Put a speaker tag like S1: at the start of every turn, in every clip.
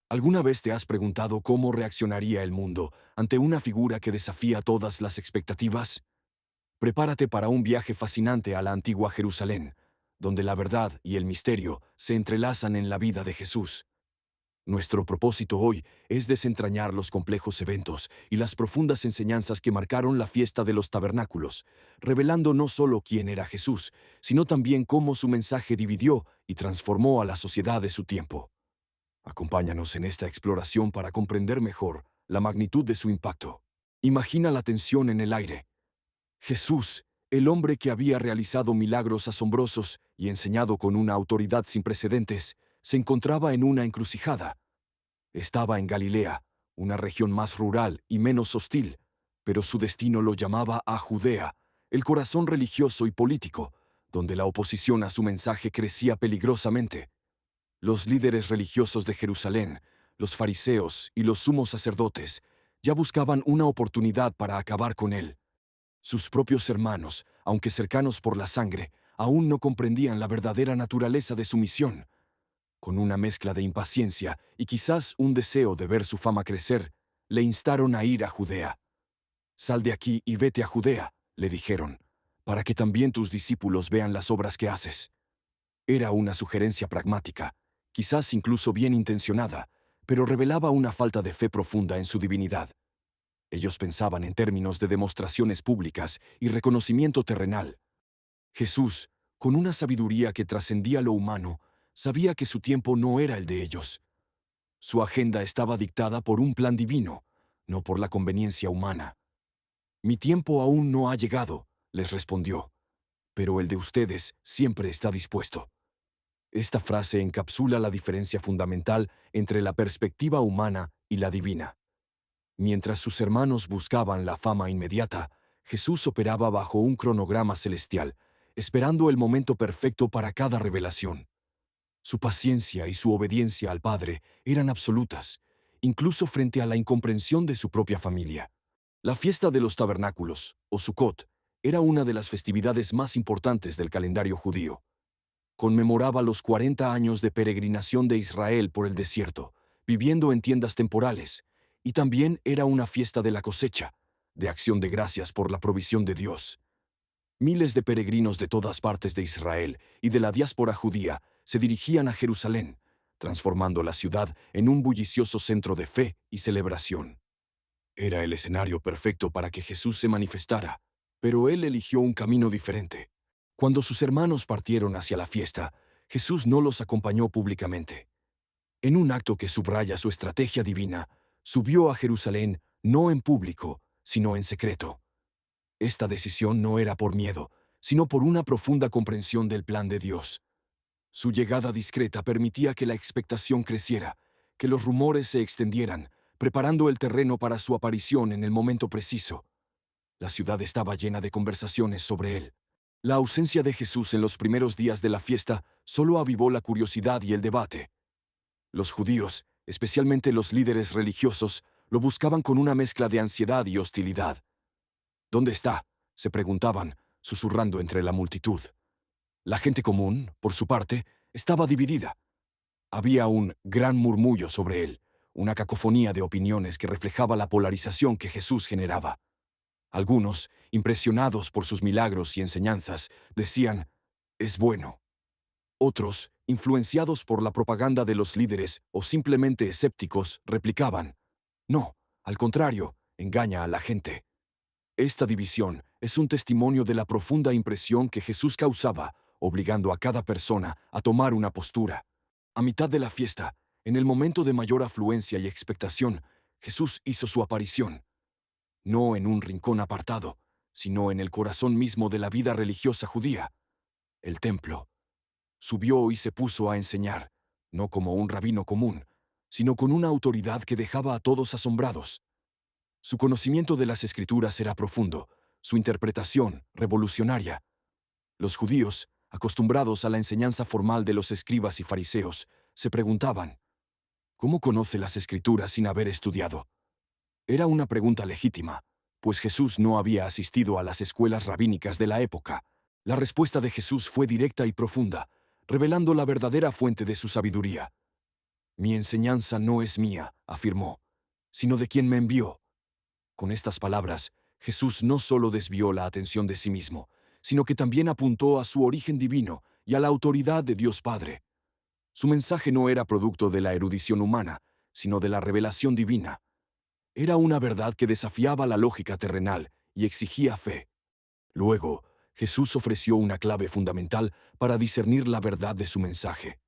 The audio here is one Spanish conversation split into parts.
S1: ¿Alguna vez te has preguntado cómo reaccionaría el mundo ante una figura que desafía todas las expectativas? Prepárate para un viaje fascinante a la antigua Jerusalén, donde la verdad y el misterio se entrelazan en la vida de Jesús. Nuestro propósito hoy es desentrañar los complejos eventos y las profundas enseñanzas que marcaron la fiesta de los tabernáculos, revelando no solo quién era Jesús, sino también cómo su mensaje dividió y transformó a la sociedad de su tiempo. Acompáñanos en esta exploración para comprender mejor la magnitud de su impacto. Imagina la tensión en el aire. Jesús, el hombre que había realizado milagros asombrosos y enseñado con una autoridad sin precedentes, se encontraba en una encrucijada. Estaba en Galilea, una región más rural y menos hostil, pero su destino lo llamaba a Judea, el corazón religioso y político, donde la oposición a su mensaje crecía peligrosamente. Los líderes religiosos de Jerusalén, los fariseos y los sumos sacerdotes, ya buscaban una oportunidad para acabar con él. Sus propios hermanos, aunque cercanos por la sangre, aún no comprendían la verdadera naturaleza de su misión. Con una mezcla de impaciencia y quizás un deseo de ver su fama crecer, le instaron a ir a Judea. «Sal de aquí y vete a Judea», le dijeron, «para que también tus discípulos vean las obras que haces». Era una sugerencia pragmática, quizás incluso bien intencionada, pero revelaba una falta de fe profunda en su divinidad. Ellos pensaban en términos de demostraciones públicas y reconocimiento terrenal. Jesús, con una sabiduría que trascendía lo humano, sabía que su tiempo no era el de ellos. Su agenda estaba dictada por un plan divino, no por la conveniencia humana. «Mi tiempo aún no ha llegado», les respondió, «pero el de ustedes siempre está dispuesto». Esta frase encapsula la diferencia fundamental entre la perspectiva humana y la divina. Mientras sus hermanos buscaban la fama inmediata, Jesús operaba bajo un cronograma celestial, esperando el momento perfecto para cada revelación. Su paciencia y su obediencia al Padre eran absolutas, incluso frente a la incomprensión de su propia familia. La fiesta de los tabernáculos, o Sukkot, era una de las festividades más importantes del calendario judío. Conmemoraba los 40 años de peregrinación de Israel por el desierto, viviendo en tiendas temporales, y también era una fiesta de la cosecha, de acción de gracias por la provisión de Dios. Miles de peregrinos de todas partes de Israel y de la diáspora judía se dirigían a Jerusalén, transformando la ciudad en un bullicioso centro de fe y celebración. Era el escenario perfecto para que Jesús se manifestara, pero él eligió un camino diferente. Cuando sus hermanos partieron hacia la fiesta, Jesús no los acompañó públicamente. En un acto que subraya su estrategia divina, subió a Jerusalén no en público, sino en secreto. Esta decisión no era por miedo, sino por una profunda comprensión del plan de Dios. Su llegada discreta permitía que la expectación creciera, que los rumores se extendieran, preparando el terreno para su aparición en el momento preciso. La ciudad estaba llena de conversaciones sobre él. La ausencia de Jesús en los primeros días de la fiesta solo avivó la curiosidad y el debate. Los judíos, especialmente los líderes religiosos, lo buscaban con una mezcla de ansiedad y hostilidad. «¿Dónde está?», se preguntaban, susurrando entre la multitud. La gente común, por su parte, estaba dividida. Había un gran murmullo sobre él, una cacofonía de opiniones que reflejaba la polarización que Jesús generaba. Algunos, impresionados por sus milagros y enseñanzas, decían, «es bueno». Otros, influenciados por la propaganda de los líderes o simplemente escépticos, replicaban, «no, al contrario, engaña a la gente». Esta división es un testimonio de la profunda impresión que Jesús causaba, obligando a cada persona a tomar una postura. A mitad de la fiesta, en el momento de mayor afluencia y expectación, Jesús hizo su aparición. No en un rincón apartado, sino en el corazón mismo de la vida religiosa judía, el templo. Subió y se puso a enseñar, no como un rabino común, sino con una autoridad que dejaba a todos asombrados. Su conocimiento de las Escrituras era profundo, su interpretación revolucionaria. Los judíos, acostumbrados a la enseñanza formal de los escribas y fariseos, se preguntaban, ¿cómo conoce las Escrituras sin haber estudiado? Era una pregunta legítima, pues Jesús no había asistido a las escuelas rabínicas de la época. La respuesta de Jesús fue directa y profunda, revelando la verdadera fuente de su sabiduría. Mi enseñanza no es mía, afirmó, sino de quien me envió. Con estas palabras, Jesús no solo desvió la atención de sí mismo, sino que también apuntó a su origen divino y a la autoridad de Dios Padre. Su mensaje no era producto de la erudición humana, sino de la revelación divina. Era una verdad que desafiaba la lógica terrenal y exigía fe. Luego, Jesús ofreció una clave fundamental para discernir la verdad de su mensaje.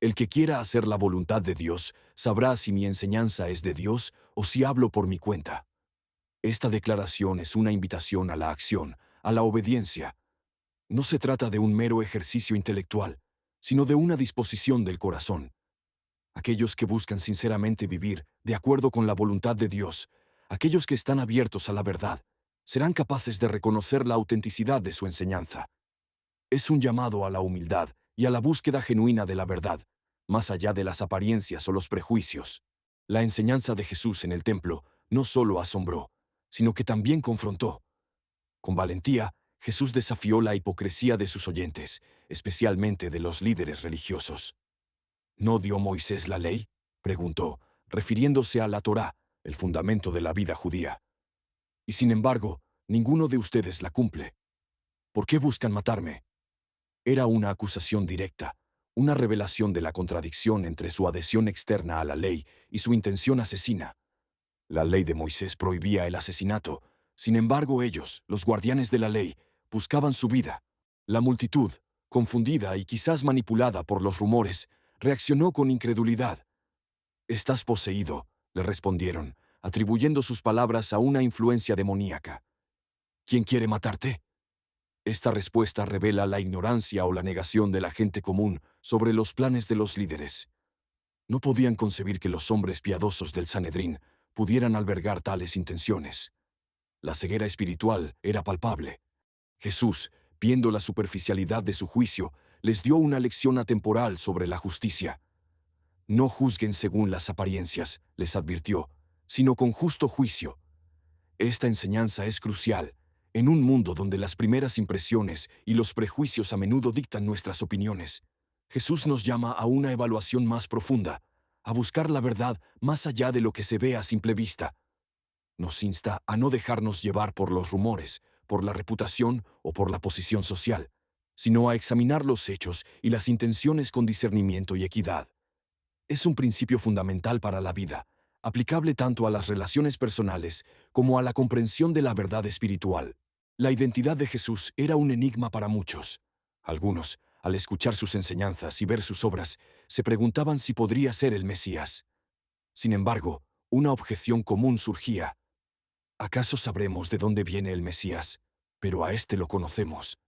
S1: El que quiera hacer la voluntad de Dios sabrá si mi enseñanza es de Dios o si hablo por mi cuenta. Esta declaración es una invitación a la acción, a la obediencia. No se trata de un mero ejercicio intelectual, sino de una disposición del corazón. Aquellos que buscan sinceramente vivir de acuerdo con la voluntad de Dios, aquellos que están abiertos a la verdad, serán capaces de reconocer la autenticidad de su enseñanza. Es un llamado a la humildad y a la búsqueda genuina de la verdad, más allá de las apariencias o los prejuicios. La enseñanza de Jesús en el templo no solo asombró, sino que también confrontó. Con valentía, Jesús desafió la hipocresía de sus oyentes, especialmente de los líderes religiosos. ¿No dio Moisés la ley?, preguntó, refiriéndose a la Torá, el fundamento de la vida judía. Y sin embargo, ninguno de ustedes la cumple. ¿Por qué buscan matarme? Era una acusación directa, una revelación de la contradicción entre su adhesión externa a la ley y su intención asesina. La ley de Moisés prohibía el asesinato. Sin embargo, ellos, los guardianes de la ley, buscaban su vida. La multitud, confundida y quizás manipulada por los rumores, reaccionó con incredulidad. «Estás poseído», le respondieron, atribuyendo sus palabras a una influencia demoníaca. «¿Quién quiere matarte?». Esta respuesta revela la ignorancia o la negación de la gente común sobre los planes de los líderes. No podían concebir que los hombres piadosos del Sanedrín pudieran albergar tales intenciones. La ceguera espiritual era palpable. Jesús, viendo la superficialidad de su juicio, les dio una lección atemporal sobre la justicia. «No juzguen según las apariencias», les advirtió, «sino con justo juicio». Esta enseñanza es crucial, en un mundo donde las primeras impresiones y los prejuicios a menudo dictan nuestras opiniones. Jesús nos llama a una evaluación más profunda, a buscar la verdad más allá de lo que se ve a simple vista. Nos insta a no dejarnos llevar por los rumores, por la reputación o por la posición social, sino a examinar los hechos y las intenciones con discernimiento y equidad. Es un principio fundamental para la vida, aplicable tanto a las relaciones personales como a la comprensión de la verdad espiritual. La identidad de Jesús era un enigma para muchos. Algunos, al escuchar sus enseñanzas y ver sus obras, se preguntaban si podría ser el Mesías. Sin embargo, una objeción común surgía. ¿Acaso sabremos de dónde viene el Mesías? Pero a éste lo conocemos.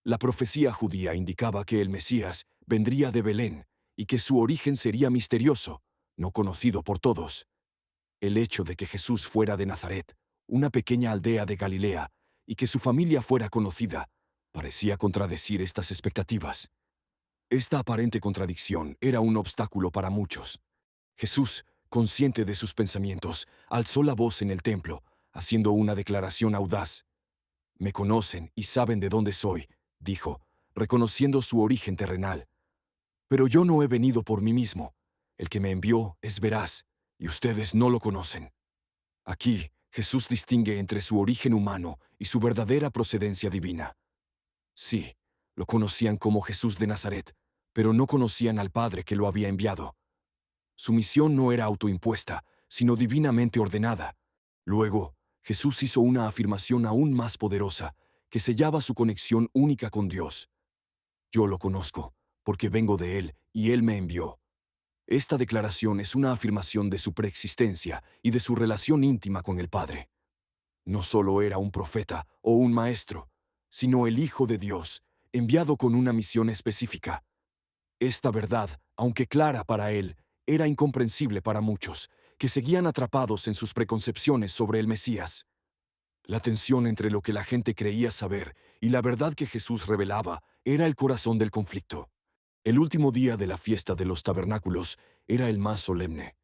S1: La profecía judía indicaba que el Mesías vendría de Belén y que su origen sería misterioso, no conocido por todos. El hecho de que Jesús fuera de Nazaret, una pequeña aldea de Galilea, y que su familia fuera conocida, parecía contradecir estas expectativas. Esta aparente contradicción era un obstáculo para muchos. Jesús, consciente de sus pensamientos, alzó la voz en el templo, haciendo una declaración audaz. «Me conocen y saben de dónde soy», dijo, reconociendo su origen terrenal. «Pero yo no he venido por mí mismo. El que me envió es veraz, y ustedes no lo conocen». Aquí, Jesús distingue entre su origen humano y su verdadera procedencia divina. Sí, lo conocían como Jesús de Nazaret, pero no conocían al Padre que lo había enviado. Su misión no era autoimpuesta, sino divinamente ordenada. Luego, Jesús hizo una afirmación aún más poderosa, que sellaba su conexión única con Dios. «Yo lo conozco, porque vengo de Él, y Él me envió». Esta declaración es una afirmación de su preexistencia y de su relación íntima con el Padre. No solo era un profeta o un maestro, sino el Hijo de Dios, enviado con una misión específica. Esta verdad, aunque clara para él, era incomprensible para muchos, que seguían atrapados en sus preconcepciones sobre el Mesías. La tensión entre lo que la gente creía saber y la verdad que Jesús revelaba era el corazón del conflicto. El último día de la fiesta de los tabernáculos era el más solemne.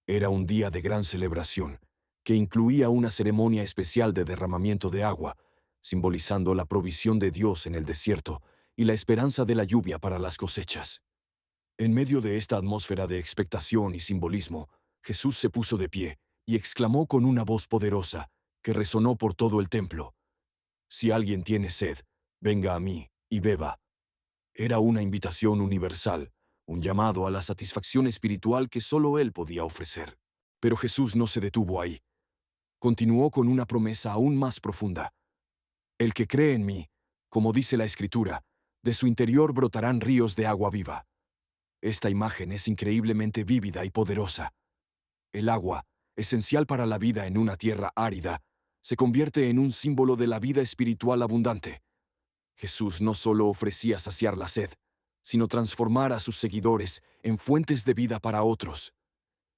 S1: Era un día de gran celebración, que incluía una ceremonia especial de derramamiento de agua, simbolizando la provisión de Dios en el desierto y la esperanza de la lluvia para las cosechas. En medio de esta atmósfera de expectación y simbolismo, Jesús se puso de pie y exclamó con una voz poderosa que resonó por todo el templo: «Si alguien tiene sed, venga a mí y beba». Era una invitación universal, un llamado a la satisfacción espiritual que solo Él podía ofrecer. Pero Jesús no se detuvo ahí. Continuó con una promesa aún más profunda. «El que cree en mí, como dice la Escritura, de su interior brotarán ríos de agua viva». Esta imagen es increíblemente vívida y poderosa. El agua, esencial para la vida en una tierra árida, se convierte en un símbolo de la vida espiritual abundante. Jesús no solo ofrecía saciar la sed, sino transformar a sus seguidores en fuentes de vida para otros.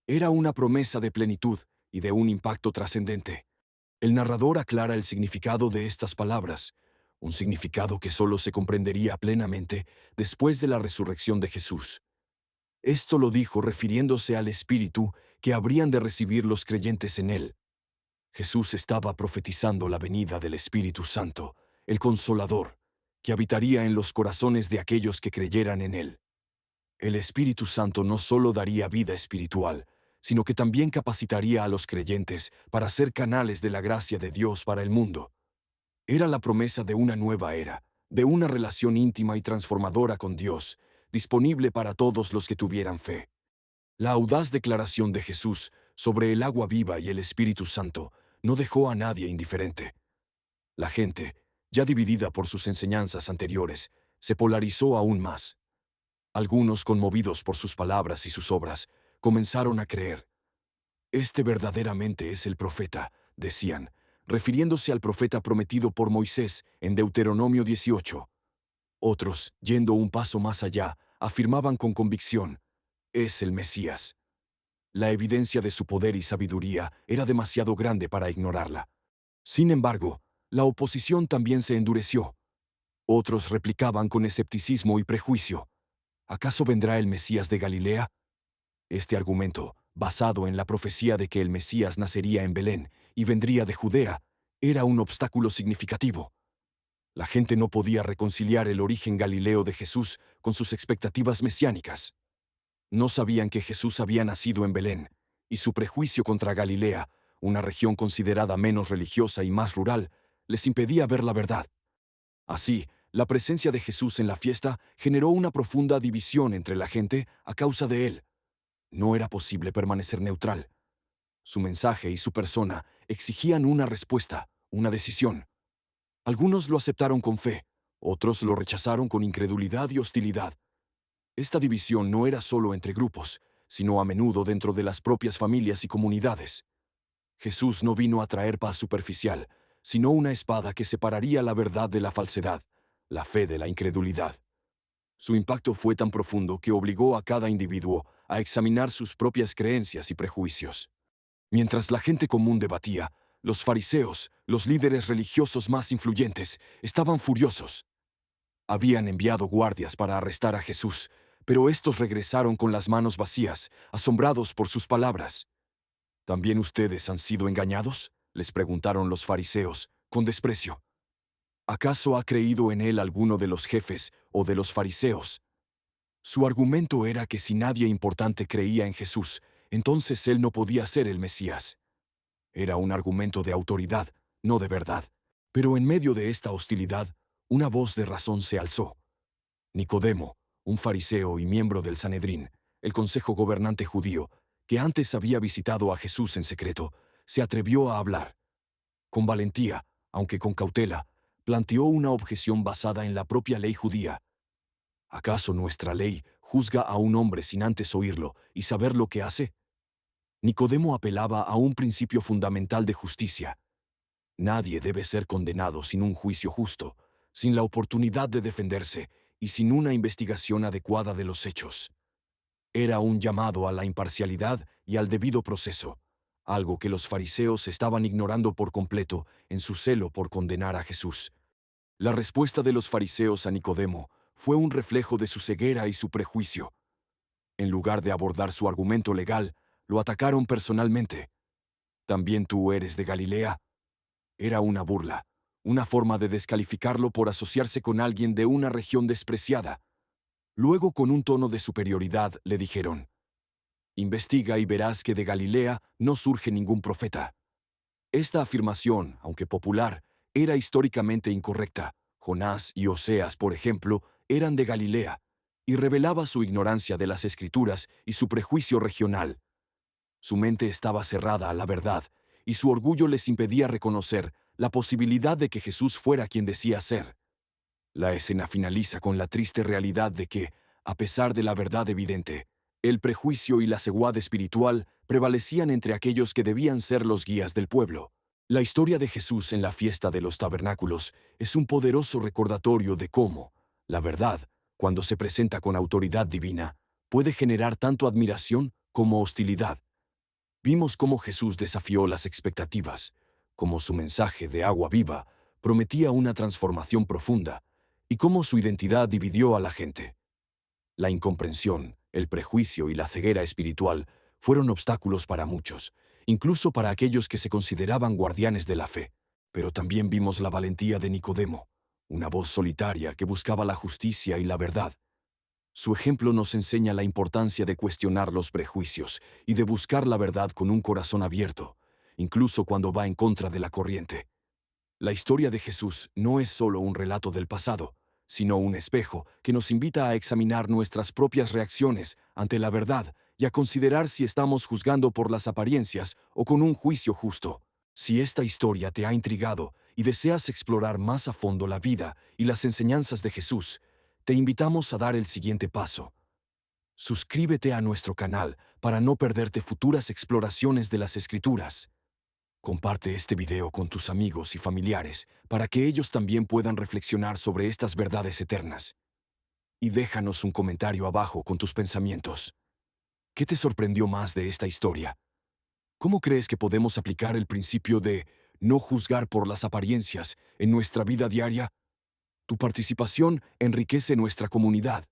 S1: Era una promesa de plenitud y de un impacto trascendente. El narrador aclara el significado de estas palabras, un significado que solo se comprendería plenamente después de la resurrección de Jesús. Esto lo dijo refiriéndose al Espíritu que habrían de recibir los creyentes en él. Jesús estaba profetizando la venida del Espíritu Santo, el Consolador, que habitaría en los corazones de aquellos que creyeran en él. El Espíritu Santo no solo daría vida espiritual, sino que también capacitaría a los creyentes para ser canales de la gracia de Dios para el mundo. Era la promesa de una nueva era, de una relación íntima y transformadora con Dios, disponible para todos los que tuvieran fe. La audaz declaración de Jesús sobre el agua viva y el Espíritu Santo no dejó a nadie indiferente. La gente, ya dividida por sus enseñanzas anteriores, se polarizó aún más. Algunos, conmovidos por sus palabras y sus obras, comenzaron a creer. «Este verdaderamente es el profeta», decían, refiriéndose al profeta prometido por Moisés en Deuteronomio 18. Otros, yendo un paso más allá, afirmaban con convicción: «Es el Mesías». La evidencia de su poder y sabiduría era demasiado grande para ignorarla. Sin embargo, la oposición también se endureció. Otros replicaban con escepticismo y prejuicio: «¿Acaso vendrá el Mesías de Galilea?». Este argumento, basado en la profecía de que el Mesías nacería en Belén y vendría de Judea, era un obstáculo significativo. La gente no podía reconciliar el origen galileo de Jesús con sus expectativas mesiánicas. No sabían que Jesús había nacido en Belén, y su prejuicio contra Galilea, una región considerada menos religiosa y más rural, les impedía ver la verdad. Así, la presencia de Jesús en la fiesta generó una profunda división entre la gente a causa de él. No era posible permanecer neutral. Su mensaje y su persona exigían una respuesta, una decisión. Algunos lo aceptaron con fe, otros lo rechazaron con incredulidad y hostilidad. Esta división no era solo entre grupos, sino a menudo dentro de las propias familias y comunidades. Jesús no vino a traer paz superficial, sino una espada que separaría la verdad de la falsedad, la fe de la incredulidad. Su impacto fue tan profundo que obligó a cada individuo a examinar sus propias creencias y prejuicios. Mientras la gente común debatía, los fariseos, los líderes religiosos más influyentes, estaban furiosos. Habían enviado guardias para arrestar a Jesús, pero estos regresaron con las manos vacías, asombrados por sus palabras. «¿También ustedes han sido engañados?», les preguntaron los fariseos, con desprecio. «¿Acaso ha creído en él alguno de los jefes o de los fariseos?». Su argumento era que si nadie importante creía en Jesús, entonces él no podía ser el Mesías. Era un argumento de autoridad, no de verdad. Pero en medio de esta hostilidad, una voz de razón se alzó. Nicodemo, un fariseo y miembro del Sanedrín, el consejo gobernante judío, que antes había visitado a Jesús en secreto, se atrevió a hablar. Con valentía, aunque con cautela, planteó una objeción basada en la propia ley judía. ¿Acaso nuestra ley juzga a un hombre sin antes oírlo y saber lo que hace? Nicodemo apelaba a un principio fundamental de justicia. Nadie debe ser condenado sin un juicio justo, sin la oportunidad de defenderse y sin una investigación adecuada de los hechos. Era un llamado a la imparcialidad y al debido proceso, algo que los fariseos estaban ignorando por completo en su celo por condenar a Jesús. La respuesta de los fariseos a Nicodemo fue un reflejo de su ceguera y su prejuicio. En lugar de abordar su argumento legal, lo atacaron personalmente. «¿También tú eres de Galilea?». Era una burla, una forma de descalificarlo por asociarse con alguien de una región despreciada. Luego, con un tono de superioridad, le dijeron: «Investiga y verás que de Galilea no surge ningún profeta». Esta afirmación, aunque popular, era históricamente incorrecta. Jonás y Oseas, por ejemplo, eran de Galilea, y revelaba su ignorancia de las Escrituras y su prejuicio regional. Su mente estaba cerrada a la verdad, y su orgullo les impedía reconocer la posibilidad de que Jesús fuera quien decía ser. La escena finaliza con la triste realidad de que, a pesar de la verdad evidente, el prejuicio y la ceguada espiritual prevalecían entre aquellos que debían ser los guías del pueblo. La historia de Jesús en la fiesta de los tabernáculos es un poderoso recordatorio de cómo la verdad, cuando se presenta con autoridad divina, puede generar tanto admiración como hostilidad. Vimos cómo Jesús desafió las expectativas, cómo su mensaje de agua viva prometía una transformación profunda, y cómo su identidad dividió a la gente. La incomprensión, el prejuicio y la ceguera espiritual fueron obstáculos para muchos, incluso para aquellos que se consideraban guardianes de la fe. Pero también vimos la valentía de Nicodemo, una voz solitaria que buscaba la justicia y la verdad. Su ejemplo nos enseña la importancia de cuestionar los prejuicios y de buscar la verdad con un corazón abierto, incluso cuando va en contra de la corriente. La historia de Jesús no es solo un relato del pasado, sino un espejo que nos invita a examinar nuestras propias reacciones ante la verdad y a considerar si estamos juzgando por las apariencias o con un juicio justo. Si esta historia te ha intrigado y deseas explorar más a fondo la vida y las enseñanzas de Jesús, te invitamos a dar el siguiente paso. Suscríbete a nuestro canal para no perderte futuras exploraciones de las Escrituras. Comparte este video con tus amigos y familiares para que ellos también puedan reflexionar sobre estas verdades eternas. Y déjanos un comentario abajo con tus pensamientos. ¿Qué te sorprendió más de esta historia? ¿Cómo crees que podemos aplicar el principio de no juzgar por las apariencias en nuestra vida diaria? Tu participación enriquece nuestra comunidad